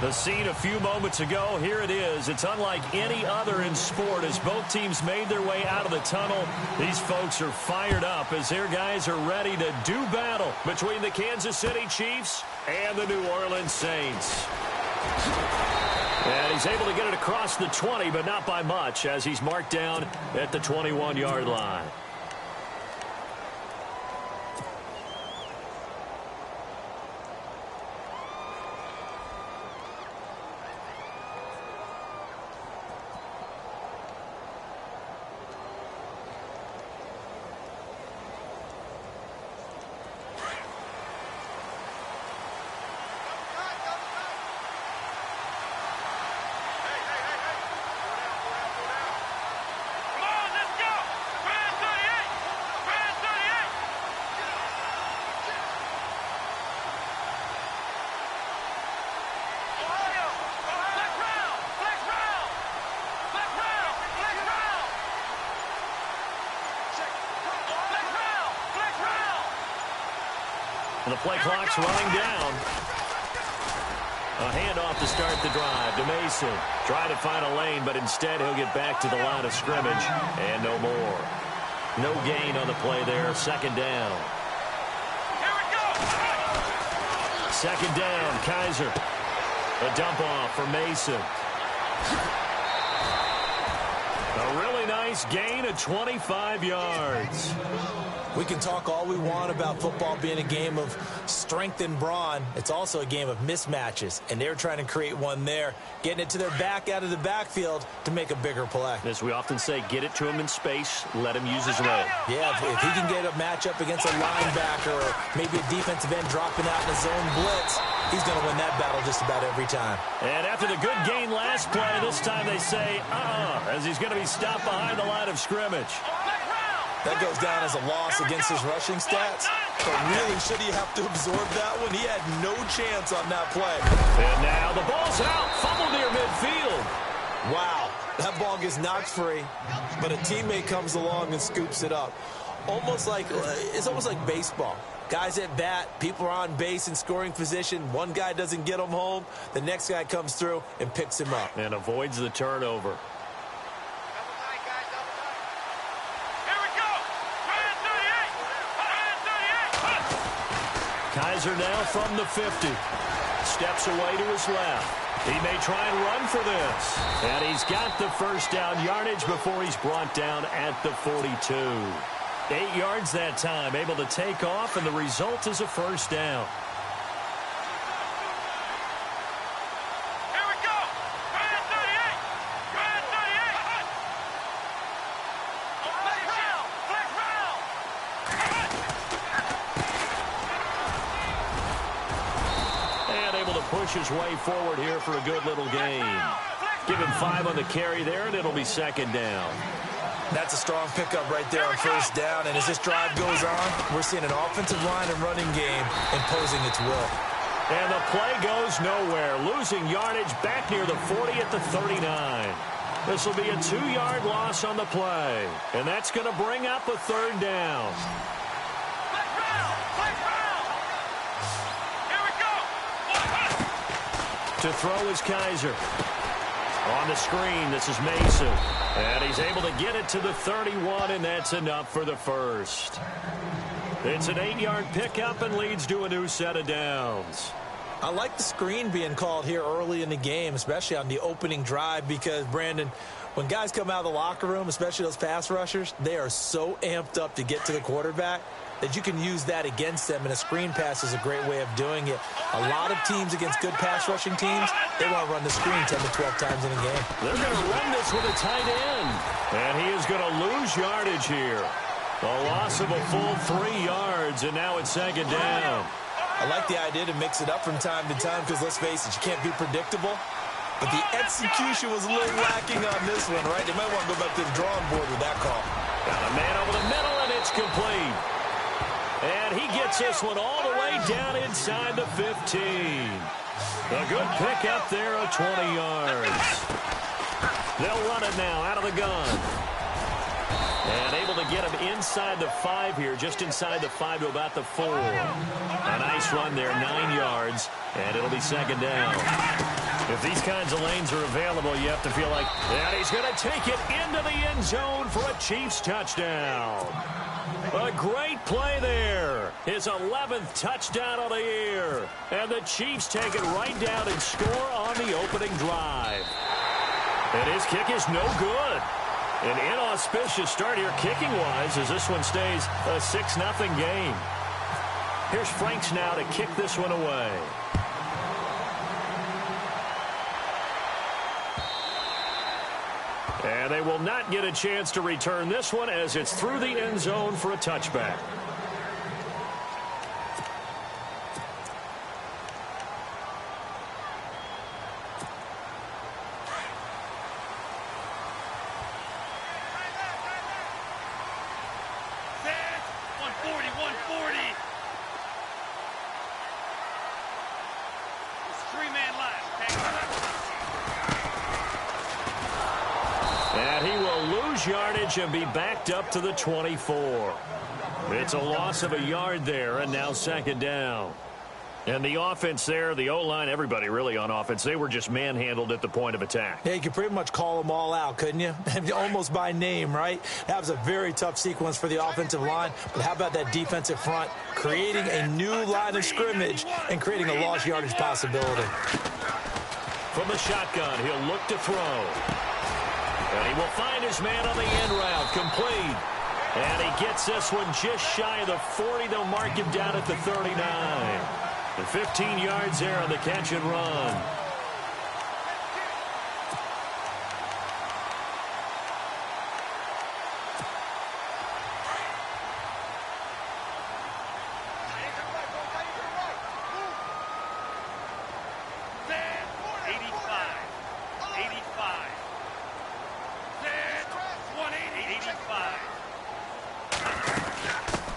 The scene a few moments ago, here it is. It's unlike any other in sport as both teams made their way out of the tunnel. These folks are fired up as their guys are ready to do battle between the Kansas City Chiefs and the New Orleans Saints. And he's able to get it across the 20, but not by much as he's marked down at the 21-yard line. And the play clock's running down. A handoff to start the drive to Mason. Trying to find a lane, but instead he'll get back to the line of scrimmage. And no more. No gain on the play there. Second down. Here we go. Second down, Kaiser. A dump off for Mason. A really nice gain of 25 yards. We can talk all we want about football being a game of strength and brawn. It's also a game of mismatches, and they're trying to create one there, getting it to their back out of the backfield to make a bigger play. As we often say, get it to him in space, let him use his leg. Yeah, if he can get a matchup against a linebacker or maybe a defensive end dropping out in a zone blitz, he's going to win that battle just about every time. And after the good gain last play, this time they say, as he's going to be stopped behind the line of scrimmage. That goes down as a loss against his rushing stats. But really, should he have to absorb that one? He had no chance on that play. And now the ball's out. Fumble near midfield. Wow. That ball gets knocked free, but a teammate comes along and scoops it up. It's almost like baseball. Guys at bat, people are on base in scoring position. One guy doesn't get him home. The next guy comes through and picks him up. And avoids the turnover. Kaiser now from the 50. Steps away to his left. He may try and run for this. And he's got the first down yardage before he's brought down at the 42. 8 yards that time, able to take off, and the result is a first down. His way forward here for a good little gain. Give him 5 on the carry there, and it'll be second down. That's a strong pickup right there on first down, and as this drive goes on, we're seeing an offensive line and running game imposing its will. And the play goes nowhere, losing yardage back near the 40 at the 39. This will be a 2-yard loss on the play, and that's going to bring up a third down. To throw is Kaiser. On the screen, this is Mason. And he's able to get it to the 31, and that's enough for the first. It's an 8-yard pickup and leads to a new set of downs. I like the screen being called here early in the game, especially on the opening drive, because, Brandon, when guys come out of the locker room, especially those pass rushers, they are so amped up to get to the quarterback that you can use that against them, and a screen pass is a great way of doing it. A lot of teams against good pass rushing teams, they want to run the screen 10 to 12 times in a game. They're going to run this with a tight end, and he is going to lose yardage here. A loss of a full 3 yards, and now it's second down. I like the idea to mix it up from time to time because, let's face it, you can't be predictable. But the execution was a little lacking on this one, right? They might want to go back to the drawing board with that call. Got a man over the middle, and it's complete. And he gets this one all the way down inside the 15. A good pickup there of 20 yards. They'll run it now out of the gun. And able to get him inside the 5 here, just inside the 5 to about the 4. A nice run there, 9 yards, and it'll be second down. If these kinds of lanes are available, you have to feel like, and he's going to take it into the end zone for a Chiefs touchdown. A great play there. His 11th touchdown of the year. And the Chiefs take it right down and score on the opening drive. And his kick is no good. An inauspicious start here kicking-wise as this one stays a 6-0 game. Here's Franks now to kick this one away. And they will not get a chance to return this one as it's through the end zone for a touchback. Yardage and be backed up to the 24. It's a loss of a yard there, and now second down. And the offense there, the O-line, everybody really on offense, they were just manhandled at the point of attack. Yeah, you could pretty much call them all out, couldn't you? Almost by name, right? That was a very tough sequence for the offensive line. But how about that defensive front creating a new line of scrimmage and creating a lost yardage possibility? From the shotgun, he'll look to throw. And he will find his man on the end route, complete. And he gets this one just shy of the 40. They'll mark him down at the 39. The 15 yards there on the catch and run.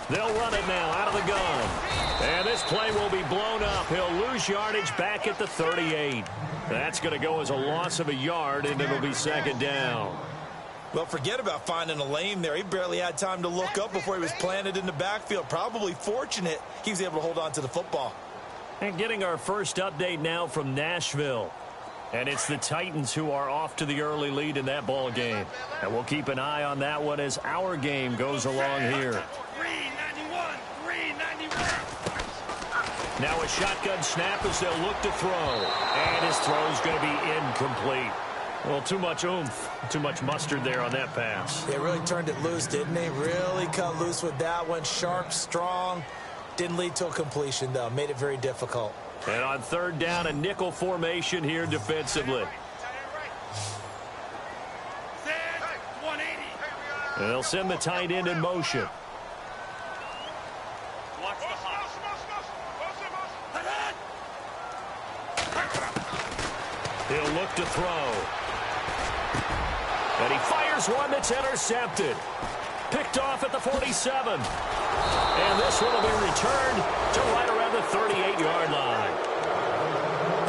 They'll run it now out of the gun. And this play will be blown up. He'll lose yardage back at the 38. That's going to go as a loss of a yard, and it'll be second down. Well, forget about finding a lane there. He barely had time to look up before he was planted in the backfield. Probably fortunate he was able to hold on to the football. And getting our first update now from Nashville. And it's the Titans who are off to the early lead in that ball game. And we'll keep an eye on that one as our game goes along here. Now a shotgun snap as they'll look to throw. And his throw's going to be incomplete. Well, too much oomph, too much mustard there on that pass. They really turned it loose, didn't they? Really cut loose with that one. Sharp, strong. Didn't lead to a completion, though. Made it very difficult. And on third down, a nickel formation here defensively. And they'll send the tight end in motion. He'll look to throw. And he fires one that's intercepted. Picked off at the 47. And this one will be returned to right around the 38-yard line.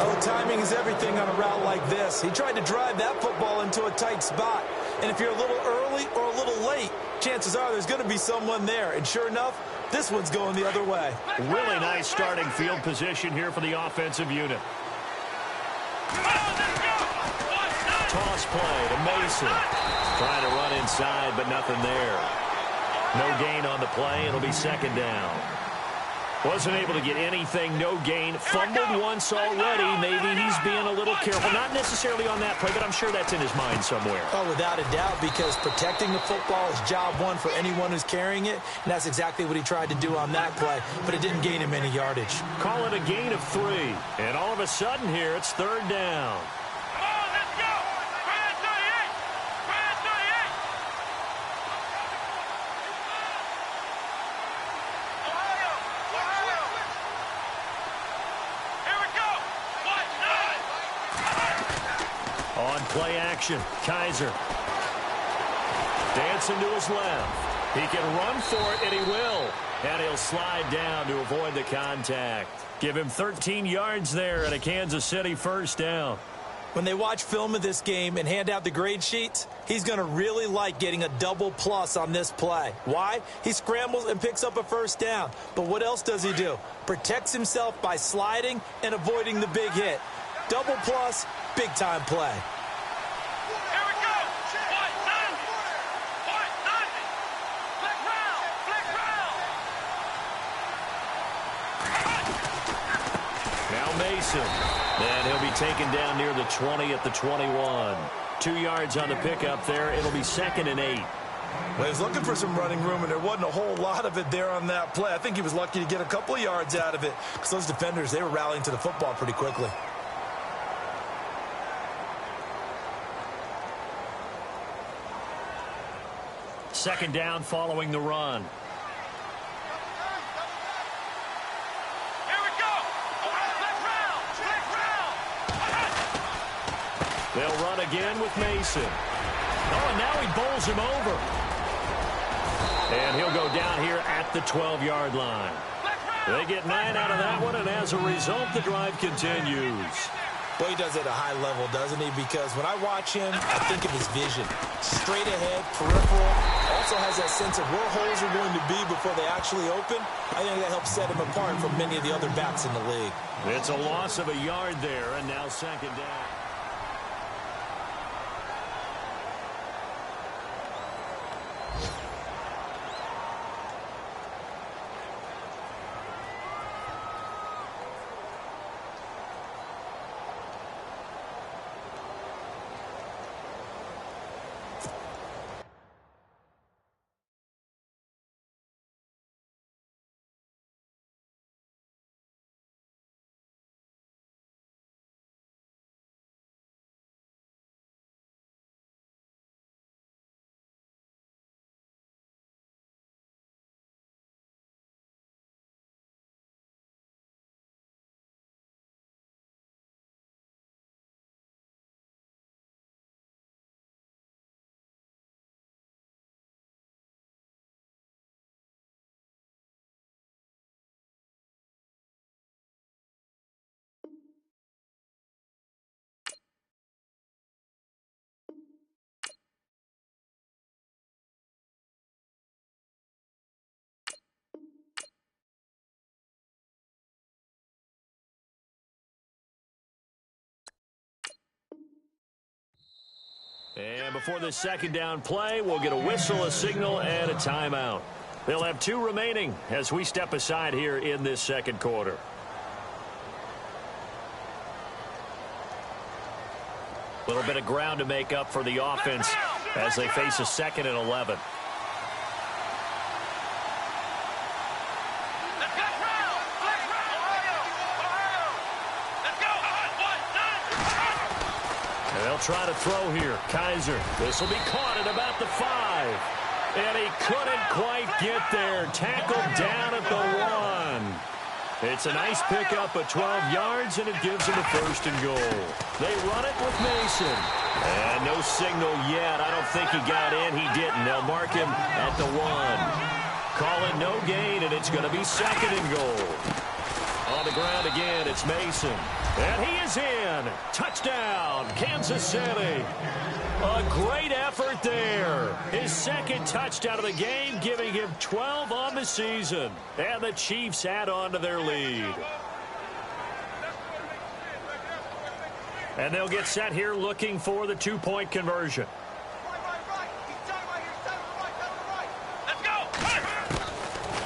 Oh, timing is everything on a route like this. He tried to drive that football into a tight spot. And if you're a little early or a little late, chances are there's going to be someone there. And sure enough, this one's going the other way. Really nice starting field position here for the offensive unit. Toss play to Mason. Trying to run inside, but nothing there. No gain on the play. It'll be second down. Wasn't able to get anything. No gain. Fumbled once already. Maybe he's being a little careful. Not necessarily on that play, but I'm sure that's in his mind somewhere. Oh, without a doubt, because protecting the football is job one for anyone who's carrying it, and that's exactly what he tried to do on that play, but it didn't gain him any yardage. Call it a gain of 3. And all of a sudden here, it's third down. On play action, Kaiser. Dancing to his left. He can run for it, and he will. And he'll slide down to avoid the contact. Give him 13 yards there and a Kansas City first down. When they watch film of this game and hand out the grade sheets, he's going to really like getting a double plus on this play. Why? He scrambles and picks up a first down. But what else does he do? Protects himself by sliding and avoiding the big hit. Double plus, big-time play. Here we go. White, none. White, none. Flick round. Flick round. Now Mason. And he'll be taken down near the 20 at the 21. 2 yards on the pickup there. It'll be 2nd and 8. Well, he was looking for some running room, and there wasn't a whole lot of it there on that play. I think he was lucky to get a couple of yards out of it because those defenders, they were rallying to the football pretty quickly. Second down following the run. Here we go. Flick round. Flick round. They'll run again with Mason. Oh, and now he bowls him over. And he'll go down here at the 12-yard line. They get 9 out of that one, and as a result, the drive continues. Well, he does it at a high level, doesn't he? Because when I watch him, I think of his vision. Straight ahead, peripheral. Also has that sense of where holes are going to be before they actually open. I think that helps set him apart from many of the other backs in the league. It's a loss of a yard there, and now second down. And before this second down play, we'll get a whistle, a signal, and a timeout. They'll have 2 remaining as we step aside here in this second quarter. A little bit of ground to make up for the offense as they face a 2nd and 11. They'll try to throw here. Kaiser. This will be caught at about the 5. And he couldn't quite get there. Tackled down at the 1. It's a nice pickup of 12 yards, and it gives him a 1st and goal. They run it with Mason. And no signal yet. I don't think he got in. He didn't. They'll mark him at the 1. Call it no gain, and it's going to be 2nd and goal. On the ground again, it's Mason. And he is in. Touchdown, Kansas City. A great effort there. His 2nd touchdown of the game, giving him 12 on the season. And the Chiefs add on to their lead. And they'll get set here looking for the 2-point conversion. Let's go.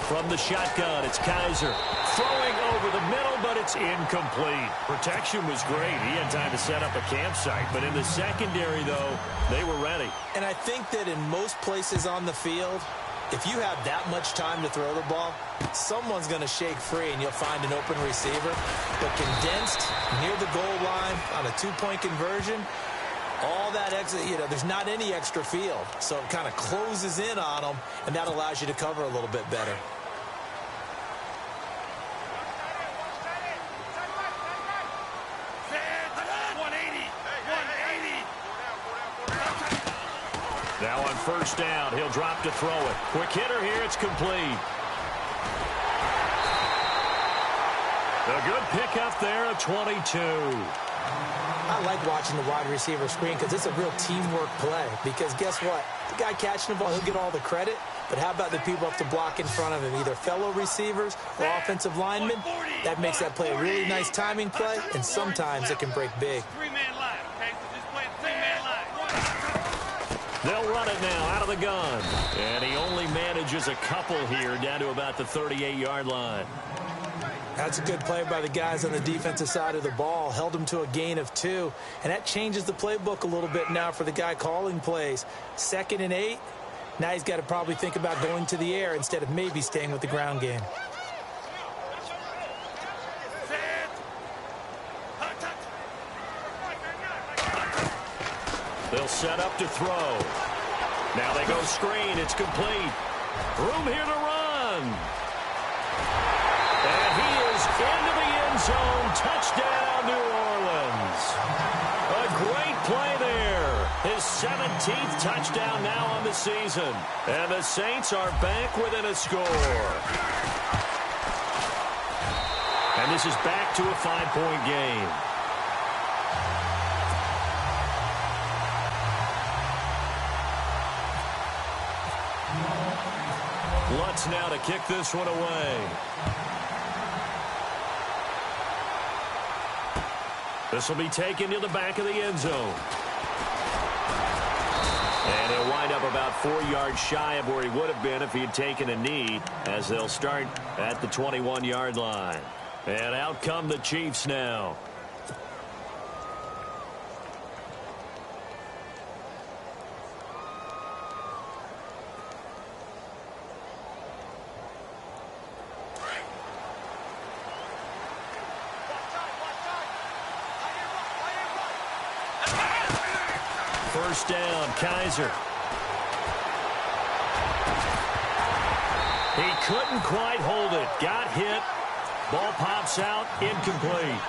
From the shotgun, it's Kaiser. Throwing over the middle, but it's incomplete. Protection was great. He had time to set up a campsite. But in the secondary, though, they were ready. And I think that in most places on the field, if you have that much time to throw the ball, someone's going to shake free and you'll find an open receiver. But condensed near the goal line on a 2-point conversion, all that extra, there's not any extra field. So it kind of closes in on them, and that allows you to cover a little bit better. Now on 1st down, he'll drop to throw it. Quick hitter here, it's complete. A good pickup there of 22. I like watching the wide receiver screen because it's a real teamwork play. Because guess what? The guy catching the ball, he'll get all the credit. but how about the people up to block in front of him, either fellow receivers or offensive linemen? That makes that play a really nice timing play, and sometimes it can break big. Three-man line, okay? So just play a three-man line. They'll run it now out of the gun. And he only manages a couple here down to about the 38-yard line. That's a good play by the guys on the defensive side of the ball. Held him to a gain of 2. And that changes the playbook a little bit now for the guy calling plays. 2nd and 8. Now he's got to probably think about going to the air instead of maybe staying with the ground game. They'll set up to throw. Now they go screen. It's complete. Room here to run. And he is into the end zone. Touchdown, New Orleans. A great play there. His 17th touchdown now on the season. And the Saints are back within a score. And this is back to a 5-point game. Lutz now to kick this one away. This will be taken to the back of the end zone. And he'll wind up about 4 yards shy of where he would have been if he had taken a knee, as they'll start at the 21-yard line. And out come the Chiefs now. First down, Kaiser. He couldn't quite hold it. Got hit. Ball pops out. Incomplete.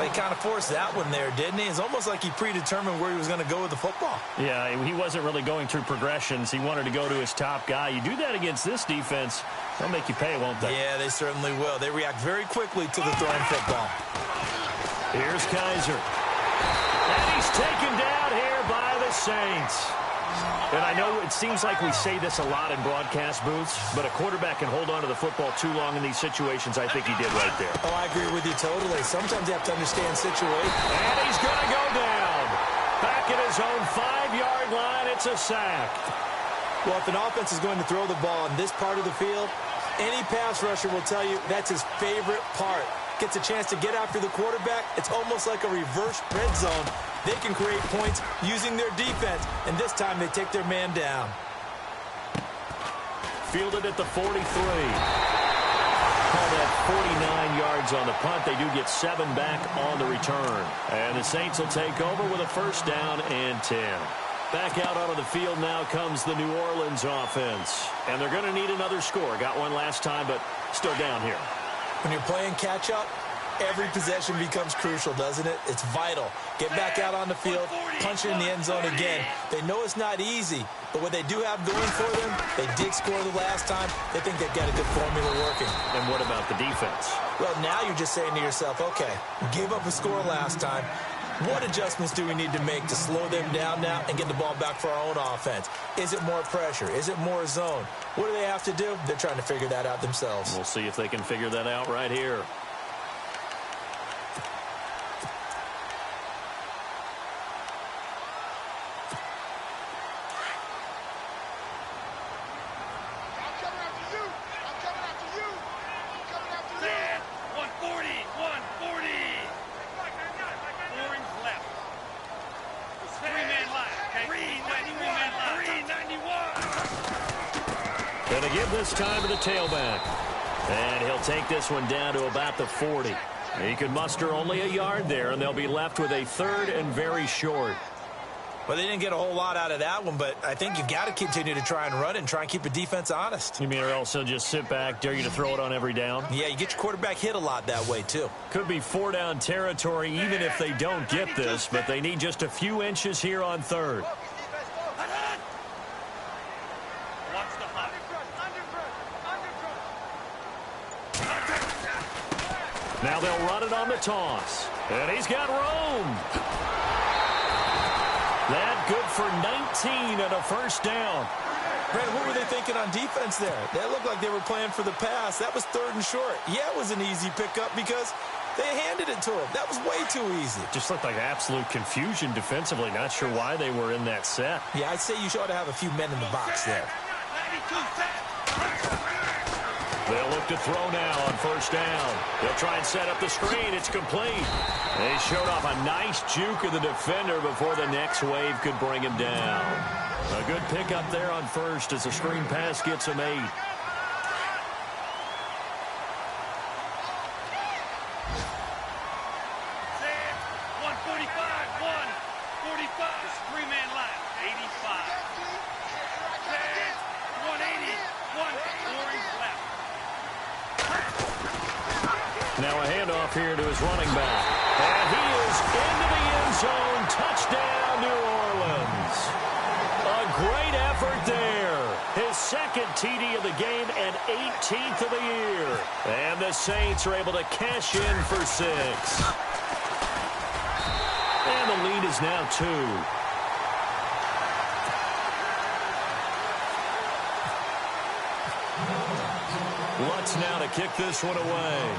He kind of forced that one there, didn't he? It's almost like he predetermined where he was going to go with the football. Yeah, he wasn't really going through progressions. He wanted to go to his top guy. You do that against this defense, they'll make you pay, won't they? Yeah, they certainly will. They react very quickly to the thrown football. Here's Kaiser. And he's taken down here by the Saints. And I know it seems like we say this a lot in broadcast booths, but a quarterback can hold on to the football too long in these situations. I think he did right there. Oh, I agree with you totally. Sometimes you have to understand situation. And he's going to go down. Back at his own 5-yard line, it's a sack. Well, if an offense is going to throw the ball in this part of the field, any pass rusher will tell you that's his favorite part. Gets a chance to get after the quarterback. It's almost like a reverse red zone. They can create points using their defense, and this time they take their man down. Fielded at the 43. Call that 49 yards on the punt. They do get 7 back on the return. And the Saints will take over with a first down and 10. Back out onto the field now comes the New Orleans offense. And they're going to need another score. Got one last time, but still down here. When you're playing catch-up, every possession becomes crucial, doesn't it? It's vital. Get back out on the field, punch it in the end zone again. They know it's not easy, but what they do have going for them, they did score the last time. They think they've got a good formula working. And what about the defense? Well, now you're just saying to yourself, okay, we gave up a score last time. What adjustments do we need to make to slow them down now and get the ball back for our own offense? Is it more pressure? Is it more zone? What do they have to do? They're trying to figure that out themselves. We'll see if they can figure that out right here. Going to give this time to the tailback. And he'll take this one down to about the 40. He could muster only a yard there, and they'll be left with a 3rd and very short. Well, they didn't get a whole lot out of that one, but I think you've got to continue to try and run it and try and keep the defense honest. You mean or else they'll just sit back, dare you to throw it on every down? Yeah, you get your quarterback hit a lot that way, too. Could be 4-down territory even if they don't get this, but they need just a few inches here on 3rd. Now they'll run it on the toss. And he's got room. That good for 19 and a first down. Brandon, what were they thinking on defense there? They looked like they were playing for the pass. That was 3rd and short. Yeah, it was an easy pickup because they handed it to him. That was way too easy. Just looked like absolute confusion defensively. Not sure why they were in that set. Yeah, I'd say you ought to have a few men in the box there. They'll look to throw now on 1st down. They'll try and set up the screen. It's complete. They showed off a nice juke of the defender before the next wave could bring him down. A good pickup there on 1st as the screen pass gets him 8. Now a handoff here to his running back. And he is into the end zone. Touchdown, New Orleans. A great effort there. His 2nd TD of the game and 18th of the year. And the Saints are able to cash in for 6. And the lead is now 2. Lutz now to kick this one away.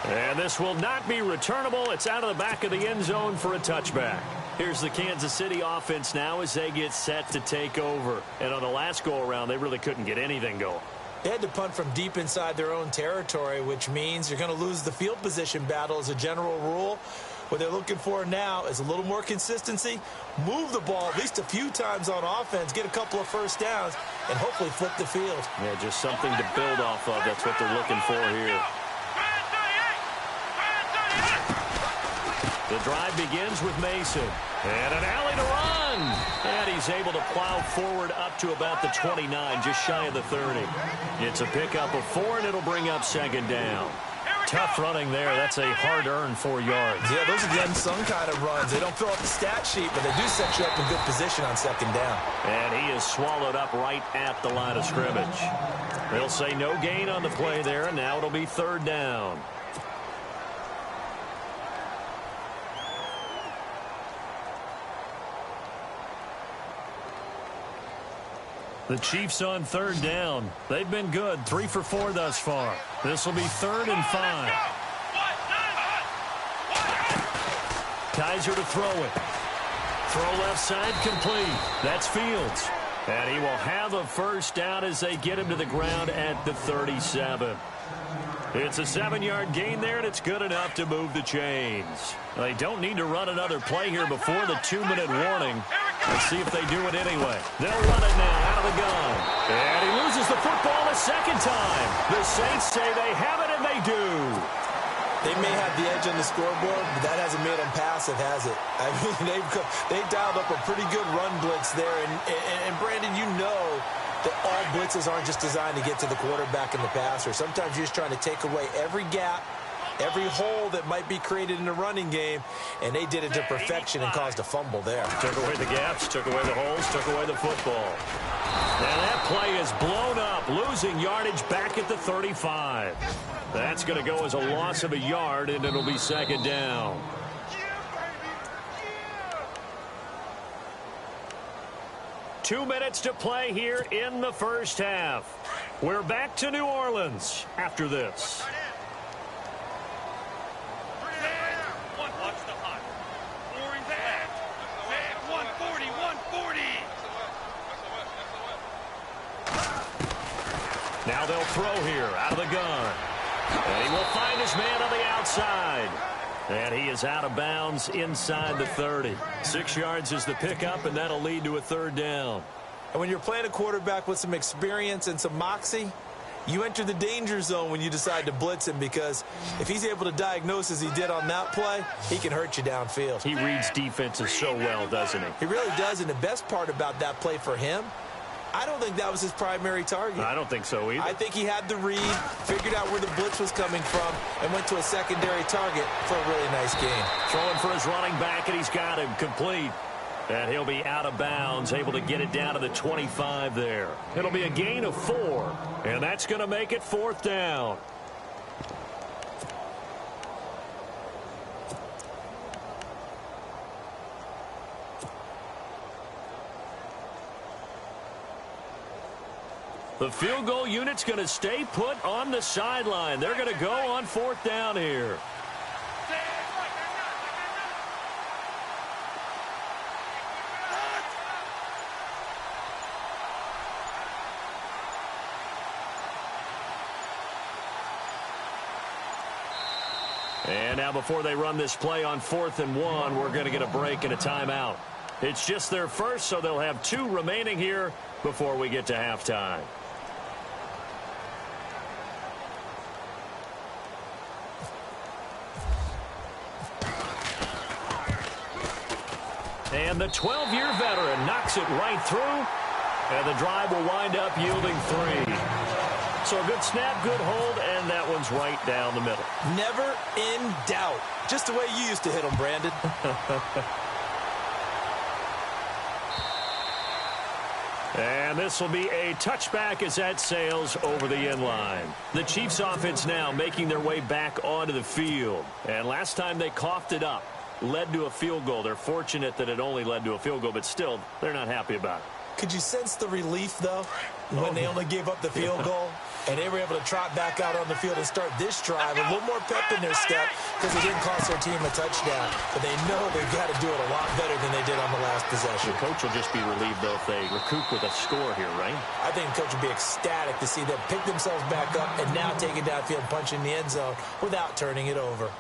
And this will not be returnable. It's out of the back of the end zone for a touchback. Here's the Kansas City offense now as they get set to take over. And on the last go-around, they really couldn't get anything going. They had to punt from deep inside their own territory, which means you're going to lose the field position battle as a general rule. What they're looking for now is a little more consistency, move the ball at least a few times on offense, get a couple of 1st downs, and hopefully flip the field. Yeah, just something to build off of. That's what they're looking for here. The drive begins with Mason. And an alley to run. And he's able to plow forward up to about the 29, just shy of the 30. It's a pickup of 4, and it'll bring up 2nd down. Tough running there. That's a hard-earned 4 yards. Yeah, those are the unsung kind of runs. They don't fill up the stat sheet, but they do set you up in good position on 2nd down. And he is swallowed up right at the line of scrimmage. They'll say no gain on the play there, and now it'll be 3rd down. The Chiefs on 3rd down. They've been good. 3 for 4 thus far. This will be 3rd and 5. Kaiser to throw it. Throw left side complete. That's Fields. And he will have a 1st down as they get him to the ground at the 37. It's a 7-yard gain there, and it's good enough to move the chains. They don't need to run another play here before the 2-minute warning. Let's see if they do it anyway. They'll run it now out of the gun. And he loses the football a 2nd time. The Saints say they have it, and they do. They may have the edge on the scoreboard, but that hasn't made them passive, has it? I mean, they've dialed up a pretty good run blitz there. And Brandon, you know that all blitzes aren't just designed to get to the quarterback and the passer. Sometimes you're just trying to take away every gap, every hole that might be created in the running game, and they did it to perfection and caused a fumble there. Took away the gaps, took away the holes, took away the football. And that play is blown up, losing yardage back at the 35. That's going to go as a loss of a yard, and it'll be 2nd down. Two minutes to play here in the 1st half. We're back to New Orleans after this. Now they'll throw here out of the gun. And he will find his man on the outside. And he is out of bounds inside the 30. 6 yards is the pickup, and that'll lead to a 3rd down. And when you're playing a quarterback with some experience and some moxie, you enter the danger zone when you decide to blitz him, because if he's able to diagnose as he did on that play, he can hurt you downfield. He reads defenses so well, doesn't he? He really does, and the best part about that play for him, I don't think that was his primary target. I don't think so either. I think he had the read, figured out where the blitz was coming from, and went to a secondary target for a really nice gain. Throwing for his running back, and he's got him complete. And he'll be out of bounds, able to get it down to the 25 there. It'll be a gain of 4, and that's going to make it 4th down. The field goal unit's going to stay put on the sideline. They're going to go on 4th down here. And now before they run this play on 4th and 1, we're going to get a break and a timeout. It's just their first, so they'll have 2 remaining here before we get to halftime. And the 12-year veteran knocks it right through, and the drive will wind up yielding 3. So a good snap, good hold, and that one's right down the middle. Never in doubt. Just the way you used to hit them, Brandon. And this will be a touchback as that sails over the end line. The Chiefs offense now making their way back onto the field. And last time they coughed it up, led to a field goal. They're fortunate that it only led to a field goal, but still, they're not happy about it. Could you sense the relief, though, when they only gave up the field goal and they were able to trot back out on the field and start this drive? A little more pep in their step because it didn't cost their team a touchdown. But they know they've got to do it a lot better than they did on the last possession. The coach will just be relieved, though, if they recoup with a score here, right? I think the coach will be ecstatic to see them pick themselves back up and now take it downfield and punch in the end zone without turning it over.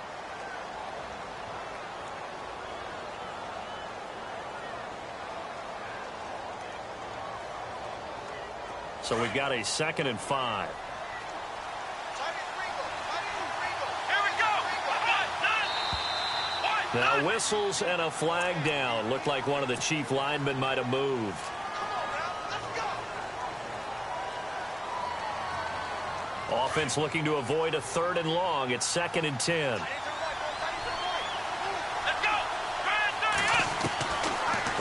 So we've got a 2nd and 5. Now whistles and a flag down. Looked like one of the Chief linemen might have moved. Offense looking to avoid a 3rd and long. It's 2nd and 10.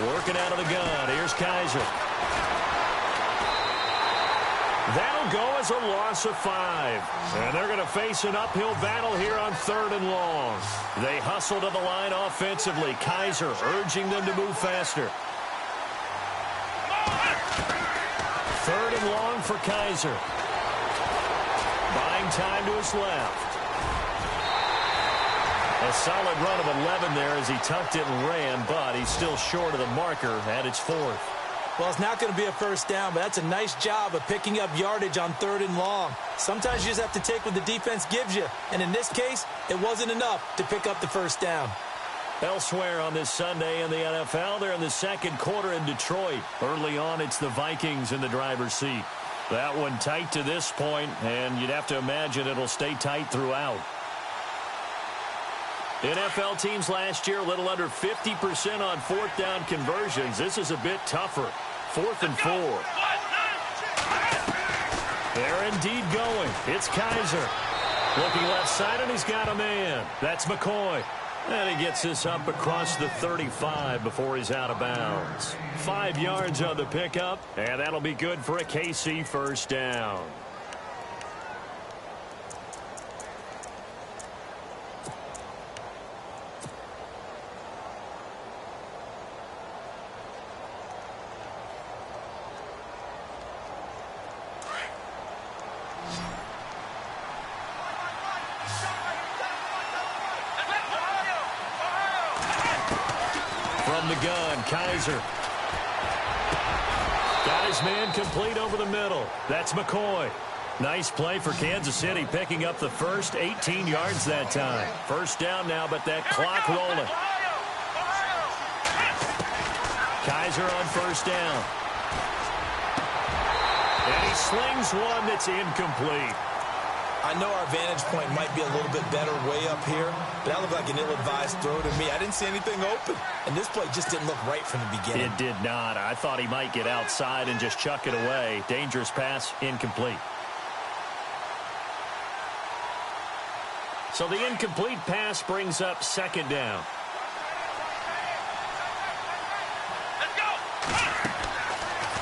Working out of the gun. Here's Kaiser. That'll go as a loss of 5. And they're going to face an uphill battle here on 3rd and long. They hustle to the line offensively. Kaiser urging them to move faster. 3rd and long for Kaiser. Buying time to his left. A solid run of 11 there as he tucked it and ran, but he's still short of the marker at its 4th. Well, it's not going to be a first down, but that's a nice job of picking up yardage on 3rd and long. Sometimes you just have to take what the defense gives you, and in this case, it wasn't enough to pick up the first down. Elsewhere on this Sunday in the NFL, they're in the 2nd quarter in Detroit. Early on, it's the Vikings in the driver's seat. That one tight to this point, and you'd have to imagine it'll stay tight throughout. NFL teams last year, a little under 50% on 4th down conversions. This is a bit tougher. 4th and 4. They're indeed going. It's Kaiser. Looking left side, and he's got a man. That's McCoy. And he gets this up across the 35 before he's out of bounds. 5 yards on the pickup, and that'll be good for a KC first down. From the gun, Kaiser. Got his man complete over the middle. That's McCoy. Nice play for Kansas City, picking up the first 18 yards that time. First down now, but that clock rolling. Kaiser on first down. And he slings one that's incomplete. I know our vantage point might be a little bit better way up here, but that looked like an ill-advised throw to me. I didn't see anything open, and this play just didn't look right from the beginning. It did not. I thought he might get outside and just chuck it away. Dangerous pass, incomplete. So the incomplete pass brings up 2nd down.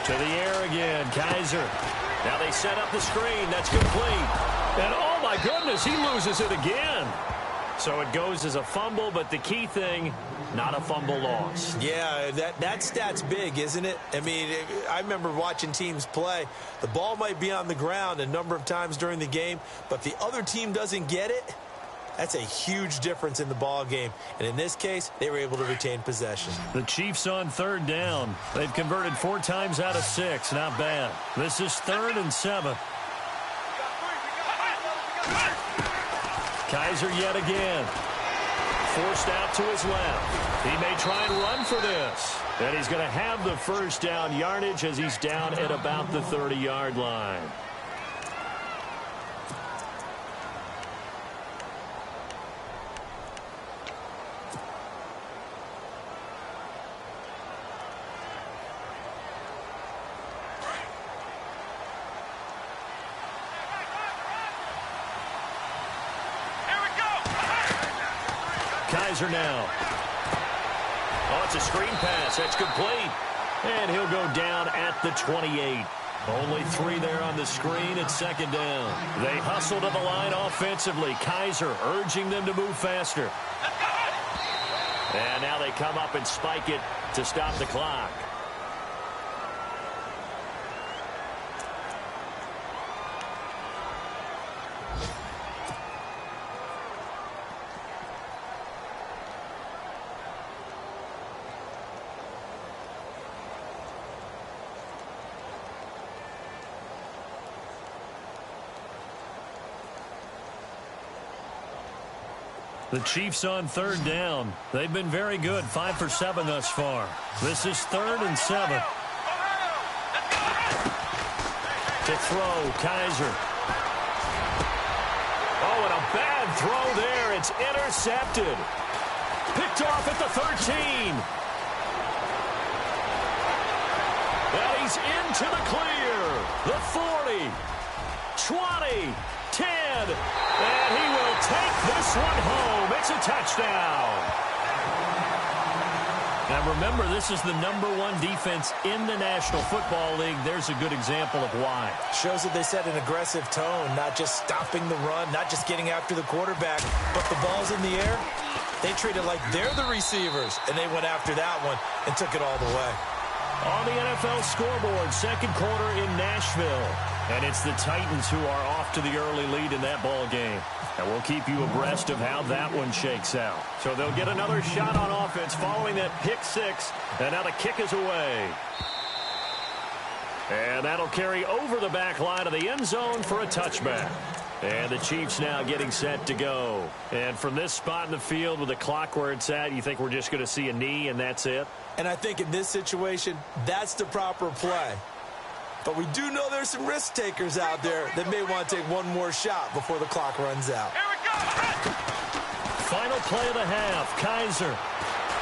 To the air again, Kaiser. Now they set up the screen. That's complete. And, oh, my goodness, he loses it again. So it goes as a fumble, but the key thing, not a fumble loss. Yeah, that stat's big, isn't it? I mean, I remember watching teams play. The ball might be on the ground a number of times during the game, but if the other team doesn't get it, that's a huge difference in the ball game. And in this case, they were able to retain possession. The Chiefs on third down. They've converted 4 times out of 6. Not bad. This is 3rd and 7. Kaiser yet again. Forced out to his left. He may try and run for this. And he's going to have the first down yardage as he's down at about the 30-yard line. Kaiser now. Oh, it's a screen pass. That's complete. And he'll go down at the 28. Only 3 there on the screen. It's 2nd down. They hustle to the line offensively. Kaiser urging them to move faster. And now they come up and spike it to stop the clock. The Chiefs on 3rd down. They've been very good, 5 for 7 thus far. This is 3rd and 7. To throw, Kaiser. Oh, and a bad throw there. It's intercepted. Picked off at the 13. And he's into the clear. The 40, 20, 10, and he will take this one home. It's a touchdown. Now remember, this is the #1 defense in the National Football League. There's a good example of why. Shows that they set an aggressive tone, not just stopping the run, not just getting after the quarterback, but the ball's in the air. They treat it like they're the receivers, and they went after that one and took it all the way. On the NFL scoreboard, 2nd quarter in Nashville. And it's the Titans who are off to the early lead in that ball game. And we'll keep you abreast of how that one shakes out. So they'll get another shot on offense following that pick 6. And now the kick is away. And that'll carry over the back line of the end zone for a touchback. And the Chiefs now getting set to go. And from this spot in the field with the clock where it's at, you think we're just going to see a knee and that's it? And I think in this situation, that's the proper play. But we do know there's some risk takers out there that may want to take one more shot before the clock runs out. Here we go. Final play of the half. Kaiser.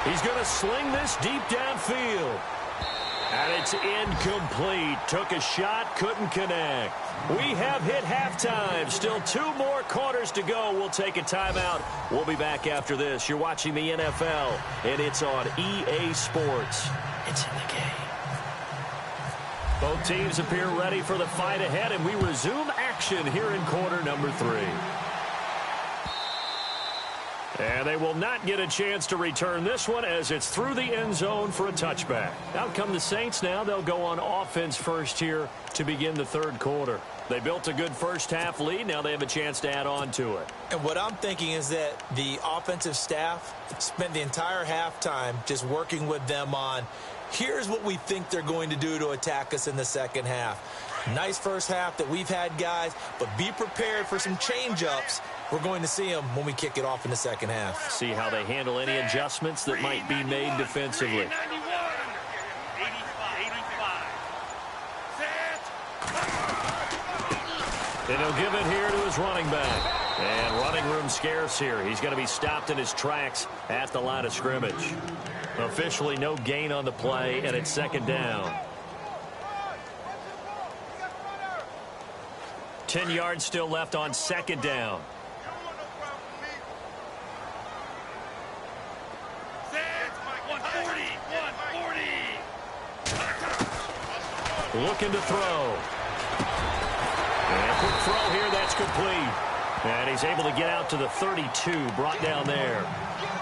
He's going to sling this deep downfield. And it's incomplete. Took a shot, couldn't connect. We have hit halftime. Still 2 more quarters to go. We'll take a timeout. We'll be back after this. You're watching the NFL, and it's on EA Sports. It's in the game. Both teams appear ready for the fight ahead, and we resume action here in quarter number 3. And they will not get a chance to return this one as it's through the end zone for a touchback. Out come the Saints now. They'll go on offense first here to begin the 3rd quarter. They built a good first-half lead. Now they have a chance to add on to it. And what I'm thinking is that the offensive staff spent the entire halftime just working with them on, here's what we think they're going to do to attack us in the second half. Nice first half that we've had, guys, but be prepared for some change-ups. We're going to see them when we kick it off in the second half. See how they handle any adjustments that might be made defensively. 85. And he'll give it here to his running back. And running room scarce here. He's going to be stopped in his tracks at the line of scrimmage. Officially no gain on the play, and it's 2nd down. 10 yards still left on 2nd down. Looking to throw. And a quick throw here, that's complete. And he's able to get out to the 32, brought down there.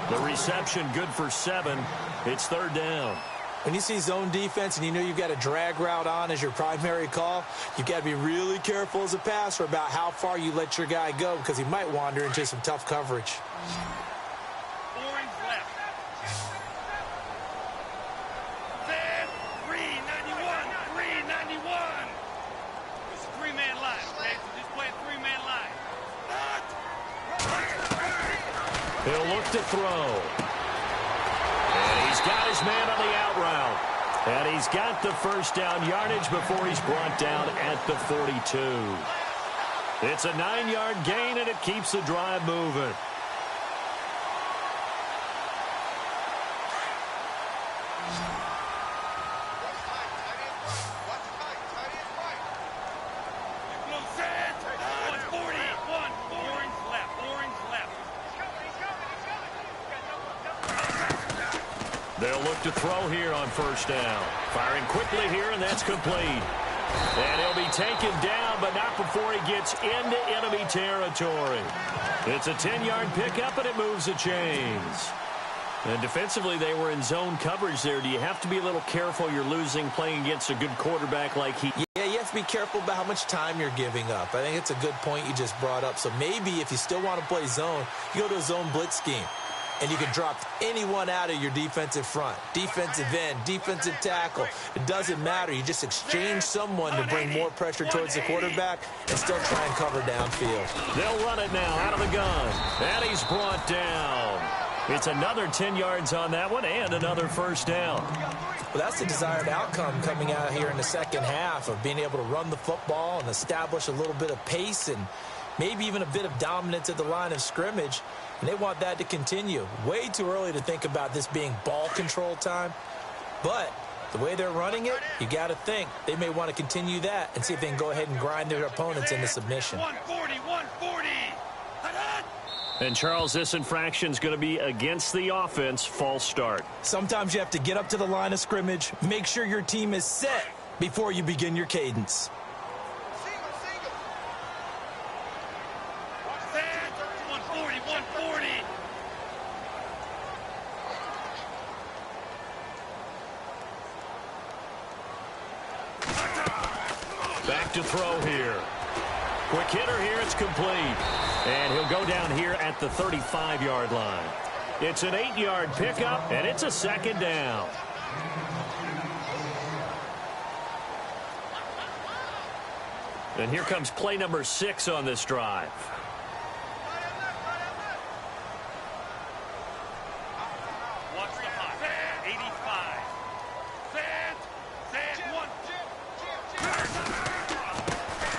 The reception good for 7. It's third down. When you see zone defense and you know you've got a drag route on as your primary call, you've got to be really careful as a passer about how far you let your guy go because he might wander into some tough coverage. Orange left. Then 391. 391. It's a three-man line, okay? So just play a three-man line. He'll look to throw. And he's got his man on the out route. And he's got the first down yardage before he's brought down at the 42. It's a 9-yard gain, and it keeps the drive moving. They'll look to throw here on first down. Firing quickly here, and that's complete. And he'll be taken down, but not before he gets into enemy territory. It's a 10-yard pickup, and it moves the chains. And defensively, they were in zone coverage there. Do you have to be a little careful you're losing playing against a good quarterback like he? Yeah, you have to be careful about how much time you're giving up. I think it's a good point you just brought up. So maybe if you still want to play zone, you go to a zone blitz scheme. And you can drop anyone out of your defensive front. Defensive end, defensive tackle. It doesn't matter. You just exchange someone to bring more pressure towards the quarterback and still try and cover downfield. They'll run it now out of the gun. And he's brought down. It's another 10 yards on that one and another first down. Well, that's the desired outcome coming out here in the second half of being able to run the football and establish a little bit of pace and maybe even a bit of dominance at the line of scrimmage. And they want that to continue. Way too early to think about this being ball control time. But the way they're running it, you got to think they may want to continue that and see if they can go ahead and grind their opponents into submission. 140, 140. And, Charles, this infraction's going to be against the offense. False start. Sometimes you have to get up to the line of scrimmage, make sure your team is set before you begin your cadence. Back to throw here. Quick hitter here. It's complete. And he'll go down here at the 35-yard line. It's an 8-yard pickup, and it's a second down. And here comes play number 6 on this drive.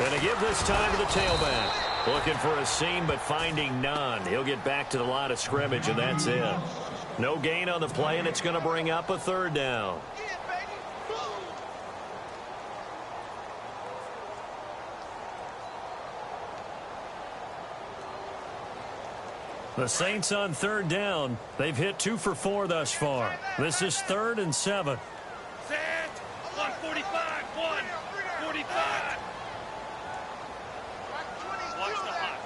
And to give this time to the tailback. Looking for a seam, but finding none. He'll get back to the line of scrimmage, and that's it. No gain on the play, and it's going to bring up a third down. The Saints on third down. They've hit 2 for 4 thus far. This is 3rd and 7. Set. 145. 145. Watch the hot.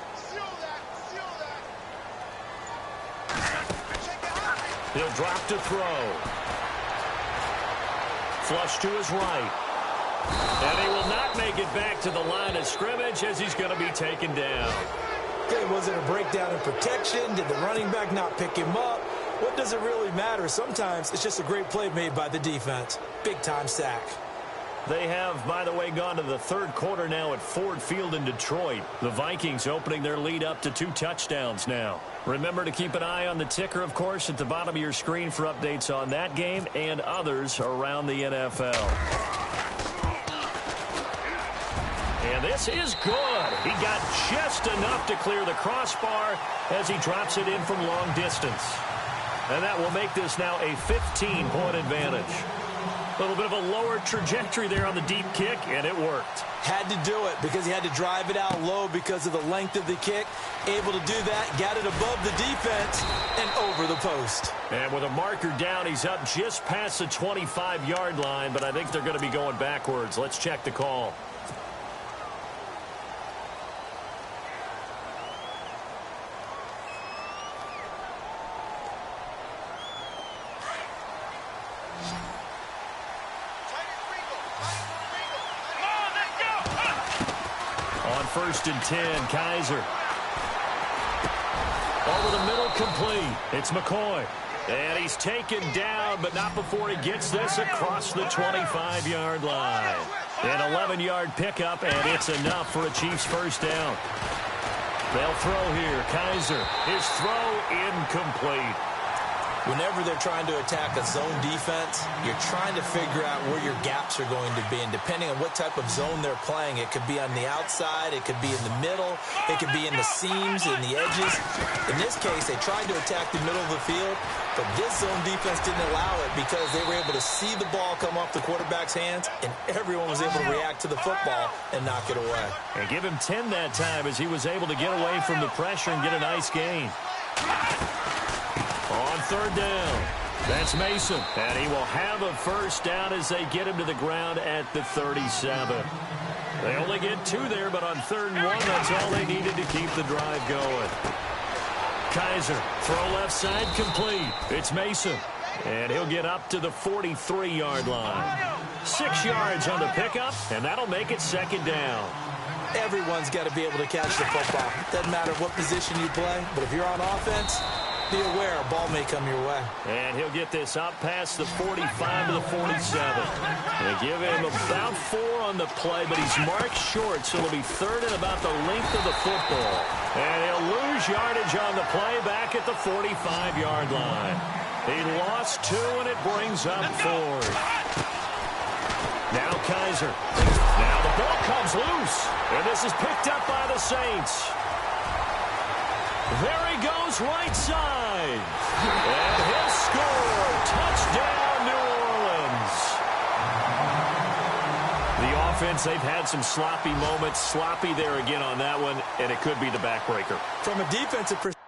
He'll drop to throw. Flush to his right. And he will not make it back to the line of scrimmage as he's going to be taken down. Okay, was it a breakdown in protection? Did the running back not pick him up? What does it really matter? Sometimes it's just a great play made by the defense. Big-time sack. They have, by the way, gone to the third quarter now at Ford Field in Detroit. The Vikings opening their lead up to 2 touchdowns now. Remember to keep an eye on the ticker, of course, at the bottom of your screen for updates on that game and others around the NFL. And this is good. He got just enough to clear the crossbar as he drops it in from long distance. And that will make this now a 15-point advantage. A little bit of a lower trajectory there on the deep kick, and it worked. Had to do it because he had to drive it out low because of the length of the kick. Able to do that, got it above the defense and over the post. And with a marker down, he's up just past the 25-yard line, but I think they're going to be going backwards. Let's check the call. 1st and 10. Kaiser. Over the middle, complete. It's McCoy. And he's taken down, but not before he gets this across the 25-yard line. An 11-yard pickup, and it's enough for a Chiefs first down. They'll throw here. Kaiser. His throw incomplete. Whenever they're trying to attack a zone defense, you're trying to figure out where your gaps are going to be. And depending on what type of zone they're playing, it could be on the outside, it could be in the middle, it could be in the seams, in the edges. In this case, they tried to attack the middle of the field, but this zone defense didn't allow it because they were able to see the ball come off the quarterback's hands, and everyone was able to react to the football and knock it away. And give him 10 that time as he was able to get away from the pressure and get a nice gain. On 3rd down, that's Mason. And he will have a first down as they get him to the ground at the 37. They only get 2 there, but on 3rd and 1, that's all they needed to keep the drive going. Kaiser, throw left side, complete. It's Mason. And he'll get up to the 43-yard line. 6 yards on the pickup, and that'll make it 2nd down. Everyone's got to be able to catch the football. Doesn't matter what position you play, but if you're on offense, be aware a ball may come your way. And he'll get this up past the 45 to the 47. They give him about 4 on the play, but he's marked short, so it'll be 3rd and about the length of the football. And he'll lose yardage on the play back at the 45-yard line. He lost 2, and it brings up 4th. Now Kaiser. Now the ball comes loose, and this is picked up by the Saints. There he goes right side. And he'll score. Touchdown, New Orleans. The offense, they've had some sloppy moments. Sloppy there again on that one, and it could be the backbreaker. From a defensive perspective,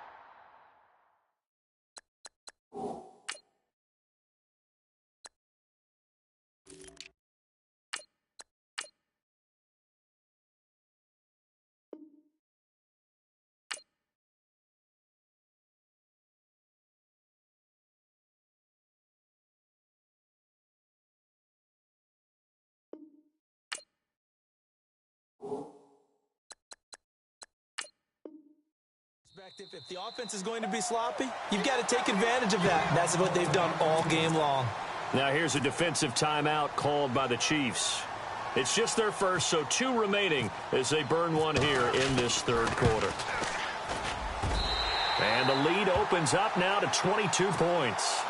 if the offense is going to be sloppy, you've got to take advantage of that. That's what they've done all game long. Now here's a defensive timeout called by the Chiefs. It's just their first, so 2 remaining as they burn one here in this 3rd quarter. And the lead opens up now to 22 points.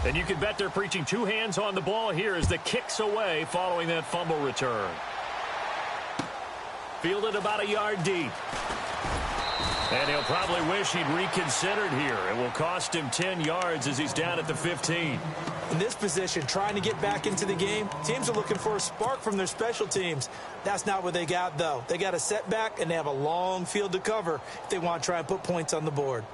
And you can bet they're preaching 2 hands on the ball here as the kick's away following that fumble return. Fielded about a yard deep. And he'll probably wish he'd reconsidered here. It will cost him 10 yards as he's down at the 15. In this position, trying to get back into the game, teams are looking for a spark from their special teams. That's not what they got, though. They got a setback, and they have a long field to cover if they want to try and put points on the board.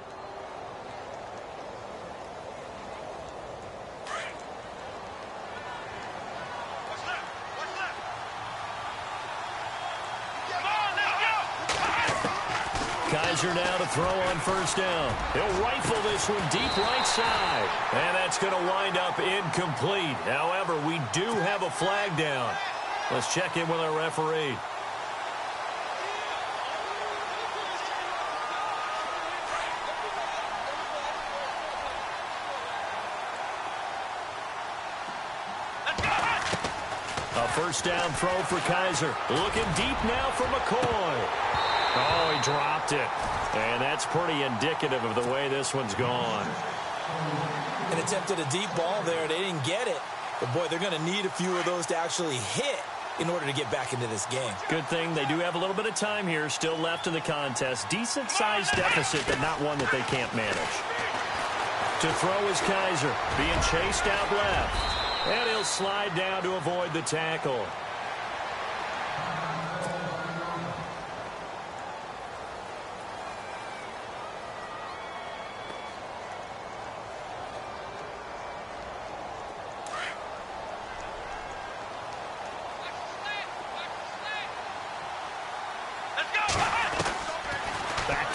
Kaiser now to throw on 1st down. He'll rifle this one deep right side. And that's going to wind up incomplete. However, we do have a flag down. Let's check in with our referee. A 1st down throw for Kaiser. Looking deep now for McCoy. Oh, he dropped it. And that's pretty indicative of the way this one's gone. And attempted a deep ball there. They didn't get it. But, boy, they're going to need a few of those to actually hit in order to get back into this game. Good thing they do have a little bit of time here still left in the contest. Decent-sized deficit, but not one that they can't manage. To throw is Kaiser, being chased out left. And he'll slide down to avoid the tackle.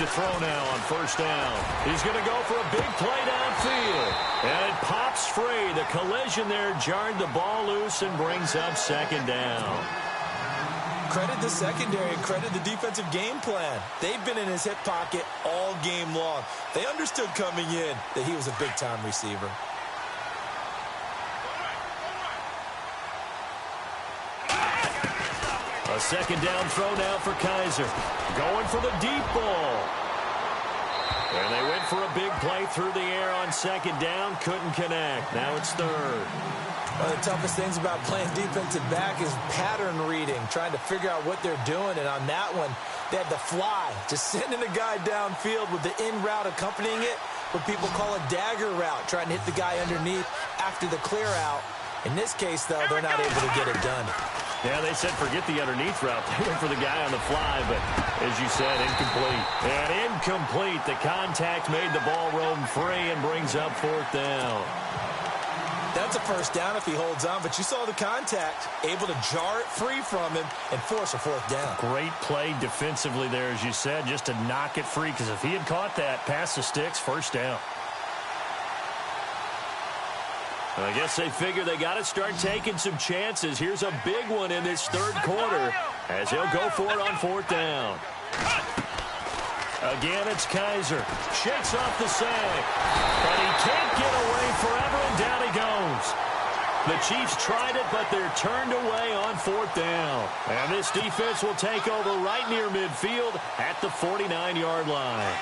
to throw now on first down. He's going to go for a big play downfield. And it pops free. The collision there jarred the ball loose and brings up second down. Credit the secondary and credit the defensive game plan. They've been in his hip pocket all game long. They understood coming in that he was a big-time receiver. A second down throw now for Kaiser. Going for the deep ball. And they went for a big play through the air on second down. Couldn't connect. Now it's third. One of the toughest things about playing defensive back is pattern reading, trying to figure out what they're doing. And on that one, they had the fly, just sending a guy downfield with the in route accompanying it, what people call a dagger route, trying to hit the guy underneath after the clear out. In this case, though, they're not able to get it done. Yeah, they said forget the underneath route. They went for the guy on the fly, but as you said, incomplete. And incomplete. The contact made the ball roam free and brings up fourth down. That's a first down if he holds on, but you saw the contact, able to jar it free from him and force a fourth down. Great play defensively there, as you said, just to knock it free, because if he had caught that, past the sticks, first down. I guess they figure they got to start taking some chances. Here's a big one in this third quarter as he'll go for it on fourth down. Again, it's Kaiser. Shakes off the sack. But he can't get away forever, and down he goes. The Chiefs tried it, but they're turned away on fourth down. And this defense will take over right near midfield at the 49-yard line.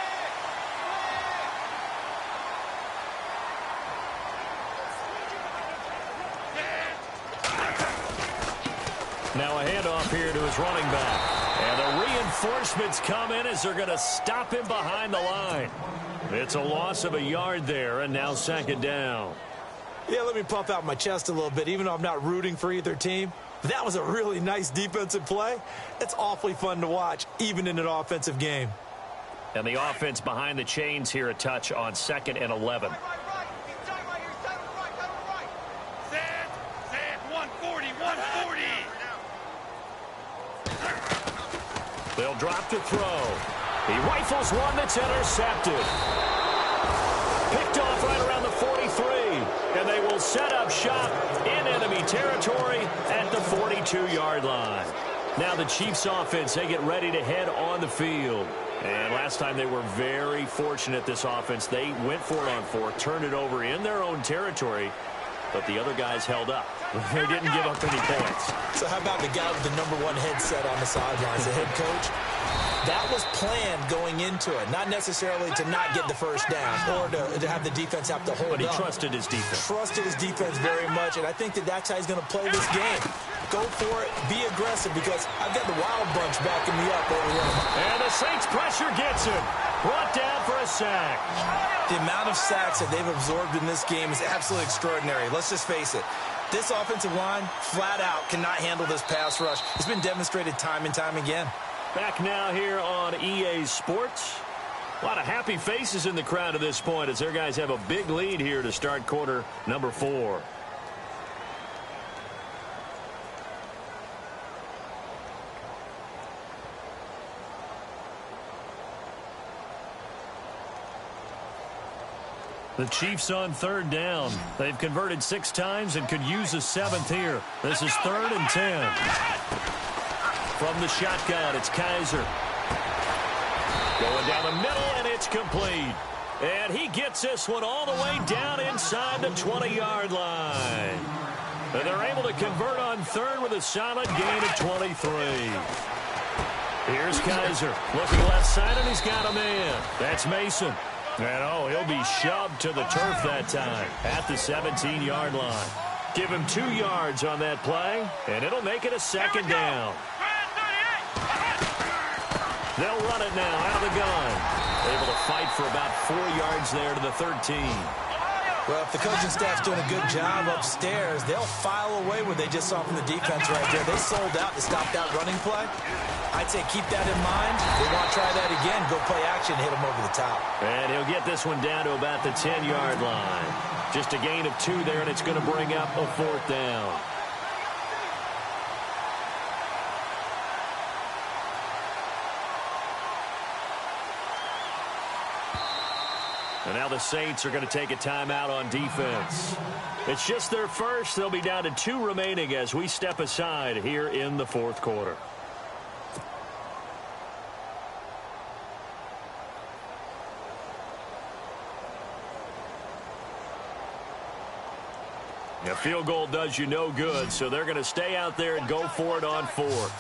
Now a handoff here to his running back. And the reinforcements come in as they're going to stop him behind the line. It's a loss of a yard there, and now second down. Yeah, let me pump out my chest a little bit, even though I'm not rooting for either team. That was a really nice defensive play. It's awfully fun to watch, even in an offensive game. And the offense behind the chains here a touch on 2nd and 11. Set, 140, 140. They'll drop to throw. He rifles one that's intercepted. Picked off right around the 43. And they will set up shop in enemy territory at the 42-yard line. Now the Chiefs offense, they get ready to head on the field. And last time they were very fortunate, this offense. They went for it on fourth, turned it over in their own territory, but the other guys held up. They didn't give up any points. So how about the guy with the #1 headset on the sidelines, the head coach? That was planned going into it, not necessarily to not get the first down or to have the defense have to hold up. But he trusted his defense. Trusted his defense very much, and I think that that's how he's going to play this game. Go for it, be aggressive, because I've got the Wild Bunch backing me up over here. And the Saints pressure gets him. Brought down for a sack. The amount of sacks that they've absorbed in this game is absolutely extraordinary. Let's just face it. This offensive line, flat out, cannot handle this pass rush. It's been demonstrated time and time again. Back now here on EA Sports. A lot of happy faces in the crowd at this point as their guys have a big lead here to start quarter number 4. The Chiefs on third down. They've converted 6 times and could use a 7th here. This is 3rd and 10. From the shotgun, it's Kaiser. Going down the middle, and it's complete. And he gets this one all the way down inside the 20-yard line. And they're able to convert on 3rd with a solid gain of 23. Here's Kaiser. Looking left side, and he's got a man. That's Mason. And, he'll be shoved to the turf that time at the 17-yard line. Give him 2 yards on that play, and it'll make it a 2nd down. They'll run it now out of the gun. Able to fight for about 4 yards there to the 13. Well, if the coaching staff's doing a good job upstairs, they'll file away what they just saw from the defense right there. They sold out to stop that running play. I'd say keep that in mind. If they want to try that again, go play action and hit them over the top. And he'll get this one down to about the 10-yard line. Just a gain of 2 there, and it's going to bring up a 4th down. now the Saints are going to take a timeout on defense. It's just their first. They'll be down to 2 remaining as we step aside here in the fourth quarter. A field goal does you no good, so they're going to stay out there and go for it on 4th.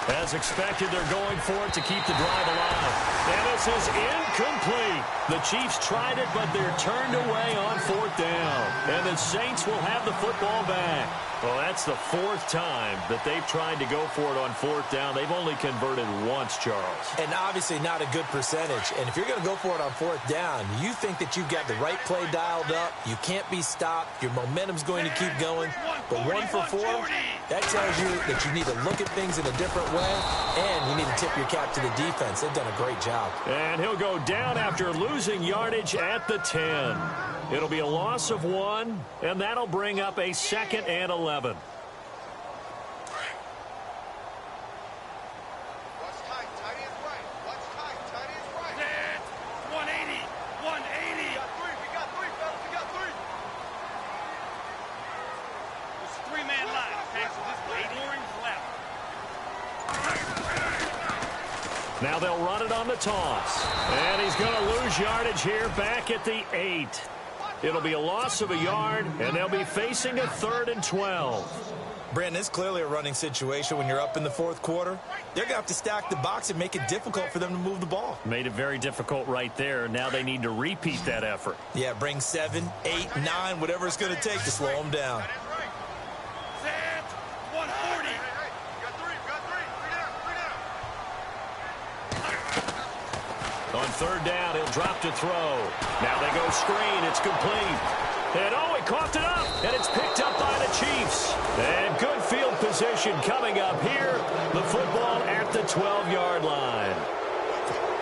As expected, they're going for it to keep the drive alive. And this is incomplete. The Chiefs tried it, but they're turned away on 4th down. And the Saints will have the football back. Well, that's the 4th time that they've tried to go for it on 4th down. They've only converted once, Charles. And obviously not a good percentage. And if you're going to go for it on 4th down, you think that you've got the right play dialed up. You can't be stopped. Your momentum's going to keep going. But 1 for 4, that tells you that you need to look at things in a different way, and you need to tip your cap to the defense. They've done a great job. And he'll go down after losing yardage at the 10. It'll be a loss of 1, and that'll bring up a 2nd and 11. What's tight? Tight is right. What's tight? Tight is right. Set. 180. 180. We got 3, fellas. We got 3. It's a 3-man line, okay? So this way, 8 orange left. Now they'll run it on the toss. And he's going to lose yardage here back at the 8. It'll be a loss of a yard, and they'll be facing a 3rd and 12. Brandon, it's clearly a running situation when you're up in the 4th quarter. They're going to have to stack the box and make it difficult for them to move the ball. Made it very difficult right there. Now they need to repeat that effort. Yeah, bring 7, 8, 9, whatever it's going to take to slow them down. Set. 140. We got 3. We got 3. 3 down. 3 down. On 3rd down, he'll drop to throw. Now they go screen. It's complete. And he coughed it up, and it's picked up by the Chiefs. And good field position coming up here. The football at the 12-yard line.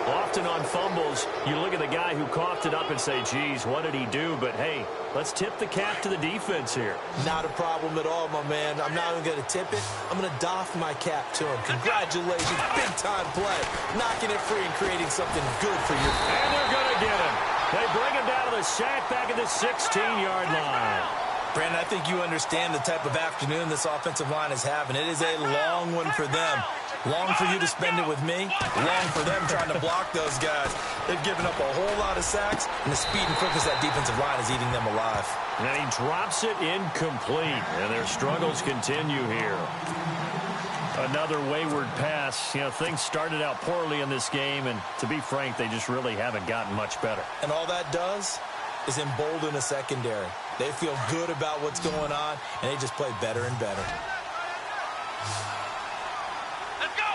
Often on fumbles, you look at the guy who coughed it up and say, geez, what did he do? But, hey, let's tip the cap to the defense here. Not a problem at all, my man. I'm not even going to tip it. I'm going to doff my cap to him. Congratulations. Big-time play. Knocking it free and creating something good for you. And they're going to get him. They bring him down to the sack back at the 16-yard line. Brandon, I think you understand the type of afternoon this offensive line is having. It is a long one for them. Long for you to spend it with me. Long for them trying to block those guys. They've given up a whole lot of sacks, and the speed and quickness of that defensive line is eating them alive. And he drops it incomplete, and their struggles continue here. Another wayward pass. You know, things started out poorly in this game, and to be frank, they just really haven't gotten much better. And all that does is embolden a secondary. They feel good about what's going on, and they just play better and better. Let's go.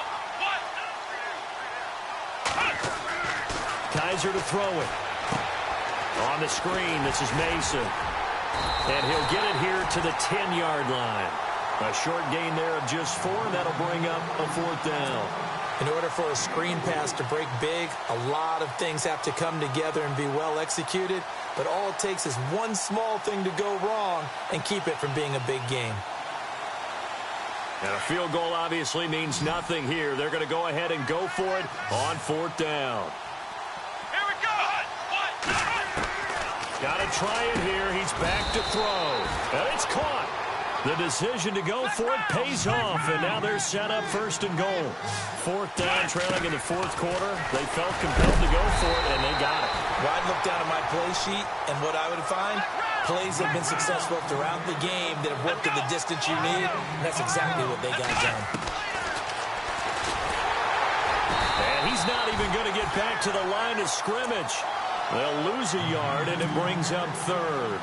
Kaiser to throw it. On the screen, this is Mason. And he'll get it here to the 10-yard line. A short gain there of just 4, and that'll bring up a 4th down. In order for a screen pass to break big, a lot of things have to come together and be well executed. But all it takes is one small thing to go wrong and keep it from being a big game. And a field goal obviously means nothing here. They're going to go ahead and go for it on 4th down. Here we go. Got to try it here. He's back to throw. And it's caught. The decision to go for it pays off, and now they're set up 1st and goal. 4th down, trailing in the 4th quarter. They felt compelled to go for it, and they got it. Well, I'd look down at my play sheet, and what I would find, plays have been successful throughout the game that have worked at the distance you need, and that's exactly what they got done. And he's not even going to get back to the line of scrimmage. They'll lose a yard, and it brings up 3rd.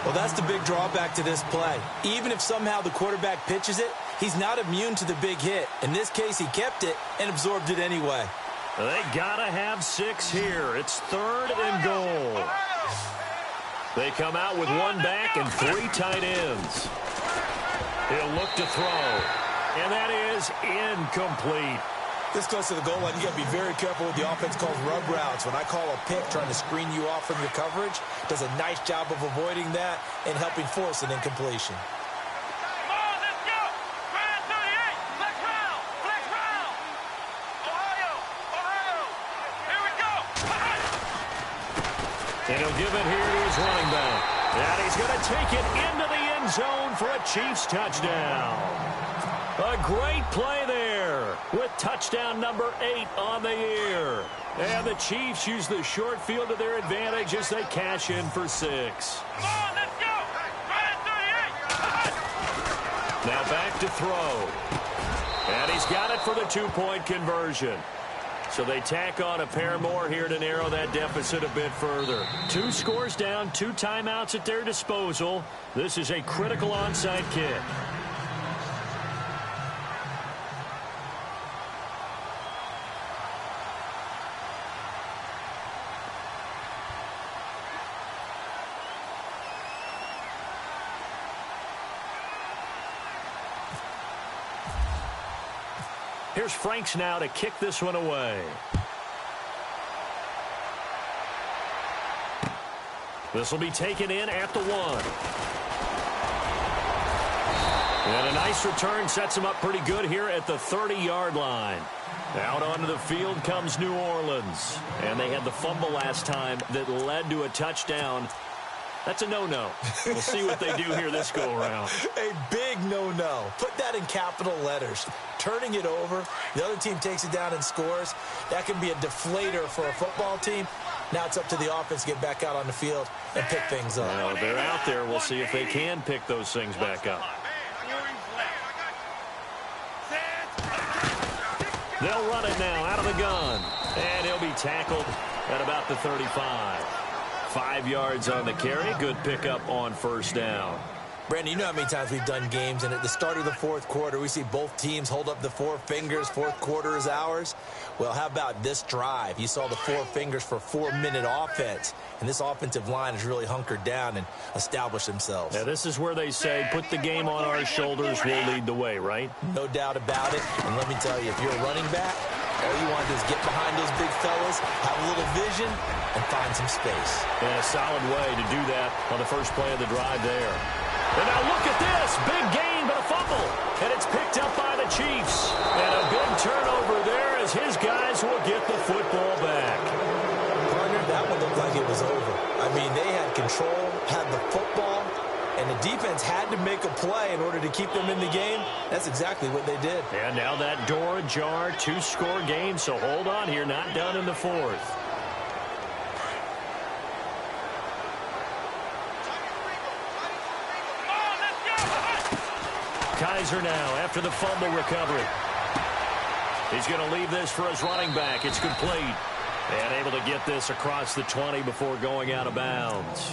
Well, that's the big drawback to this play. Even if somehow the quarterback pitches it, he's not immune to the big hit. In this case, he kept it and absorbed it anyway. They got to have 6 here. It's 3rd and goal. They come out with 1 back and 3 tight ends. He'll look to throw. And that is incomplete. This close to the goal line, you got to be very careful with the offense calls rub routes. When I call a pick trying to screen you off from your coverage, does a nice job of avoiding that and helping force an incompletion. Come on, let's go. Grand 38. Flex round. Flex round. Ohio. Ohio. Here And he'll give it here to his running back. And he's going to take it into the end zone for a Chiefs touchdown. A great play there with touchdown number 8 on the year. And the Chiefs use the short field to their advantage as they cash in for 6. Come on, let's go. Right at 38. Now back to throw. And he's got it for the 2-point conversion. So they tack on a pair more here to narrow that deficit a bit further. 2 scores down, 2 timeouts at their disposal. This is a critical onside kick. Here's Franks now to kick this one away. This will be taken in at the 1. And a nice return sets him up pretty good here at the 30-yard line. Out onto the field comes New Orleans. And they had the fumble last time that led to a touchdown. That's a no-no. We'll see what they do here this go-around. A big no-no. Put that in capital letters. Turning it over, the other team takes it down and scores. That can be a deflator for a football team. Now it's up to the offense to get back out on the field and pick things up. Well, they're out there. We'll see if they can pick those things back up. They'll run it now out of the gun. And he'll be tackled at about the 35. 5 yards on the carry. Good pickup on first down. Brandon, you know how many times we've done games, and at the start of the fourth quarter, we see both teams hold up the 4 fingers, fourth quarter is ours. Well, how about this drive? You saw the 4 fingers for 4-minute offense, and this offensive line has really hunkered down and established themselves. Yeah, this is where they say, put the game on our shoulders, we'll lead the way, right? No doubt about it, and let me tell you, if you're a running back, all you want to do is get behind those big fellas, have a little vision, and find some space. And a solid way to do that on the first play of the drive there. And now look at this. Big gain, but a fumble. And it's picked up by the Chiefs. And a big turnover there as his guys will get the football back. Partner, that one looked like it was over. I mean, they had control, had the football, and the defense had to make a play in order to keep them in the game. That's exactly what they did. And now that door ajar, 2-score game. So hold on here, not done in the 4th. Kaiser now after the fumble recovery. He's going to leave this for his running back. It's complete. And able to get this across the 20 before going out of bounds.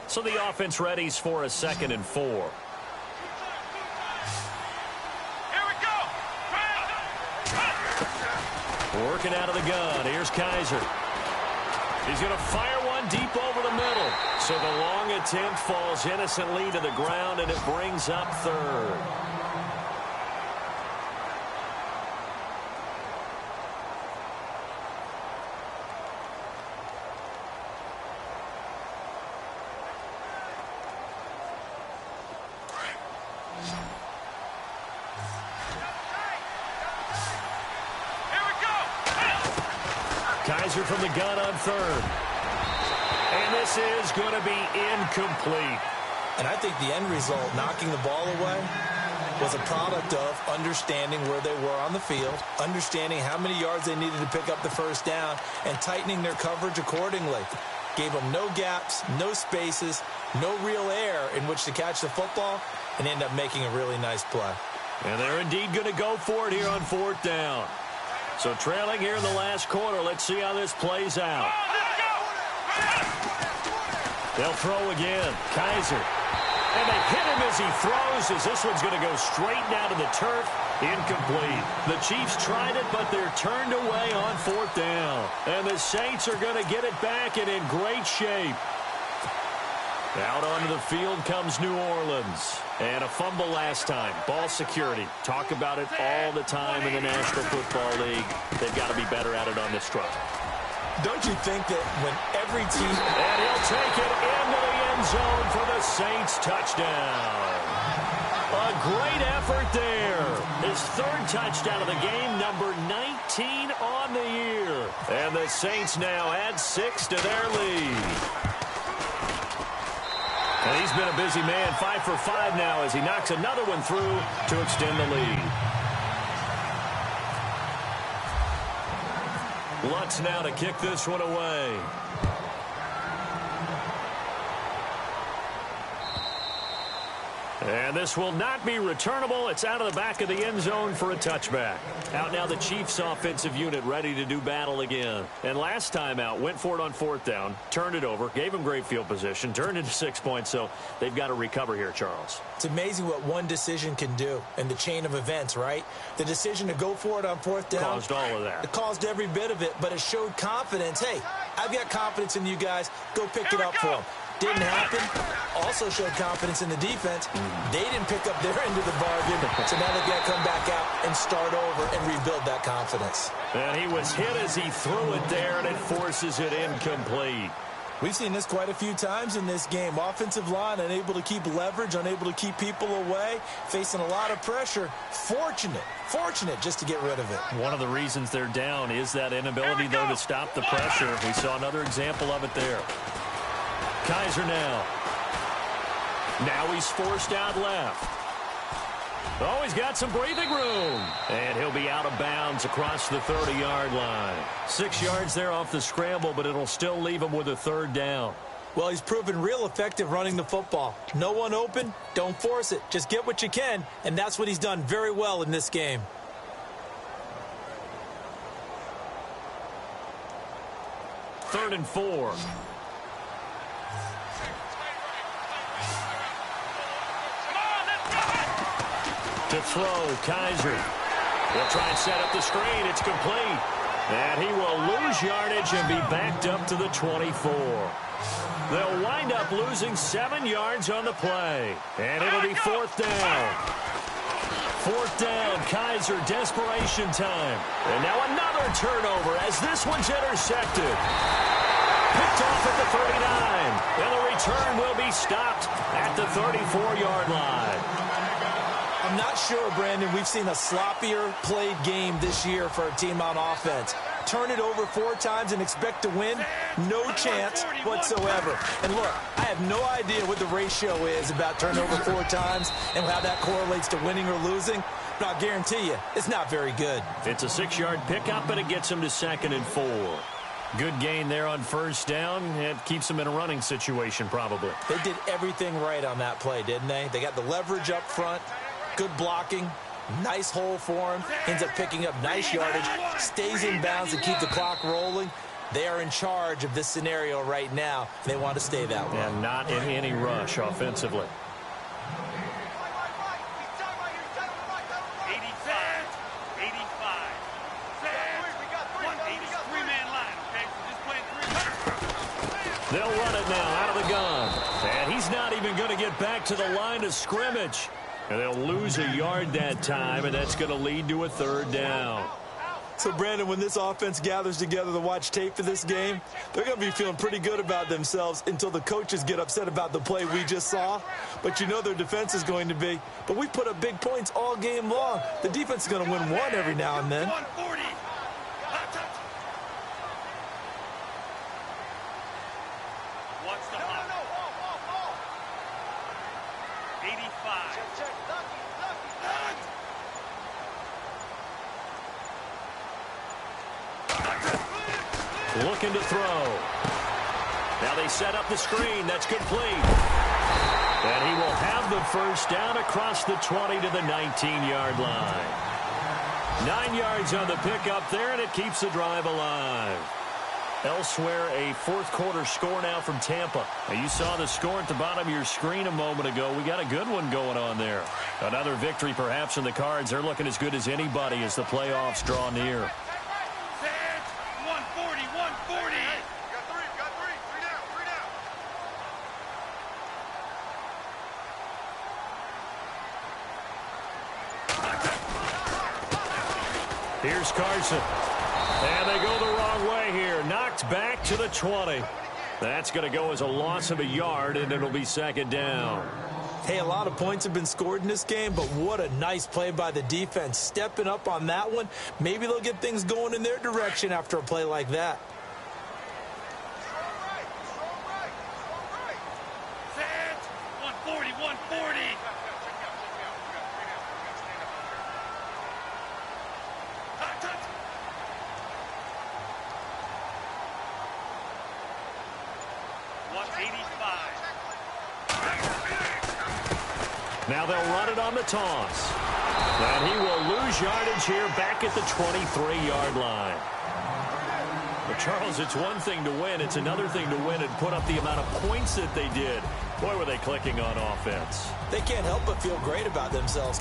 So the offense readies for a 2nd and 4. Here we go. Working out of the gun. Here's Kaiser. He's going to fire one deep over the middle. So the long attempt falls innocently to the ground, and it brings up 3rd. Kaiser from the gun on 3rd. And this is going to be incomplete. And I think the end result, knocking the ball away, was a product of understanding where they were on the field, understanding how many yards they needed to pick up the first down, and tightening their coverage accordingly. Gave them no gaps, no spaces, no real air in which to catch the football, and end up making a really nice play. And they're indeed going to go for it here on 4th down. So trailing here in the last quarter. Let's see how this plays out. They'll throw again. Kaiser. And they hit him as he throws, as this one's going to go straight down to the turf. Incomplete. The Chiefs tried it, but they're turned away on 4th down. And the Saints are going to get it back and in great shape. Out onto the field comes New Orleans. And a fumble last time. Ball security. Talk about it all the time in the National Football League. They've got to be better at it on this drive. Don't you think that when every team... And he'll take it into the end zone for the Saints touchdown. A great effort there. His third touchdown of the game, number 19 on the year. And the Saints now add 6 to their lead. And he's been a busy man, 5 for 5 now as he knocks another one through to extend the lead. Lutz now to kick this one away. And this will not be returnable. It's out of the back of the end zone for a touchback. Out now the Chiefs offensive unit ready to do battle again. And last time out, went for it on 4th down, turned it over, gave them great field position, turned into 6 points, so they've got to recover here, Charles. It's amazing what one decision can do in the chain of events, right? The decision to go for it on 4th down. Caused all of that. It caused every bit of it, but it showed confidence. Hey, I've got confidence in you guys. Go pick it up for them. Didn't happen. Also showed confidence in the defense. They didn't pick up their end of the bargain, so now they've got to come back out and start over and rebuild that confidence. And he was hit as he threw it there, and it forces it incomplete. We've seen this quite a few times in this game. Offensive line unable to keep leverage, unable to keep people away, facing a lot of pressure. Fortunate just to get rid of it. One of the reasons they're down is that inability, though, to stop the pressure. We saw another example of it there. Kaiser now. Now he's forced out left. Oh, he's got some breathing room. And he'll be out of bounds across the 30-yard line. 6 yards there off the scramble, but it'll still leave him with a 3rd down. Well, he's proven real effective running the football. No one open, don't force it. Just get what you can, and that's what he's done very well in this game. Third and 4. To throw, Kaiser. He'll try and set up the screen. It's complete. And he will lose yardage and be backed up to the 24. They'll wind up losing 7 yards on the play. And it'll be 4th down. 4th down, Kaiser, desperation time. And now another turnover as this one's intercepted. Picked off at the 39. And the return will be stopped at the 34-yard line. I'm not sure, Brandon, we've seen a sloppier played game this year for a team on offense. Turn it over 4 times and expect to win? No chance whatsoever. And look, I have no idea what the ratio is about turnover 4 times and how that correlates to winning or losing, but I'll guarantee you, it's not very good. It's a 6-yard pickup, and it gets him to 2nd and 4. Good gain there on 1st down. It keeps them in a running situation, probably. They did everything right on that play, didn't they? They got the leverage up front. Good blocking, nice hole for him, ends up picking up nice yardage, stays in bounds to keep the clock rolling. They are in charge of this scenario right now. They want to stay that way. And not in any rush offensively. 83-man line, okay? So just playing 3. They'll run it now out of the gun. And he's not even going to get back to the line of scrimmage. And they'll lose a yard that time, and that's going to lead to a 3rd down. So, Brandon, when this offense gathers together to watch tape for this game, they're going to be feeling pretty good about themselves until the coaches get upset about the play we just saw. But you know their defense is going to be. But we put up big points all game long. The defense is going to win one every now and then. 140. Watch the hop. 85. Looking to throw. Now they set up the screen. That's complete. And he will have the 1st down across the 20 to the 19-yard line. 9 yards on the pickup there, and it keeps the drive alive. Elsewhere, a 4th quarter score now from Tampa. Now, you saw the score at the bottom of your screen a moment ago. We got a good one going on there. Another victory perhaps in the cards. They're looking as good as anybody as the playoffs draw near. 140. Here's Carson. And they go the wrong way here. Knocked back to the 20. That's going to go as a loss of a yard, and it'll be second down. Hey, a lot of points have been scored in this game, but what a nice play by the defense. Stepping up on that one. Maybe they'll get things going in their direction after a play like that. Set. 140, 140. Touch. 185. Now they'll run it on the toss. And he will lose yardage here back at the 23-yard line. But, Charles, it's one thing to win. It's another thing to win and put up the amount of points that they did. Boy, were they clicking on offense. They can't help but feel great about themselves.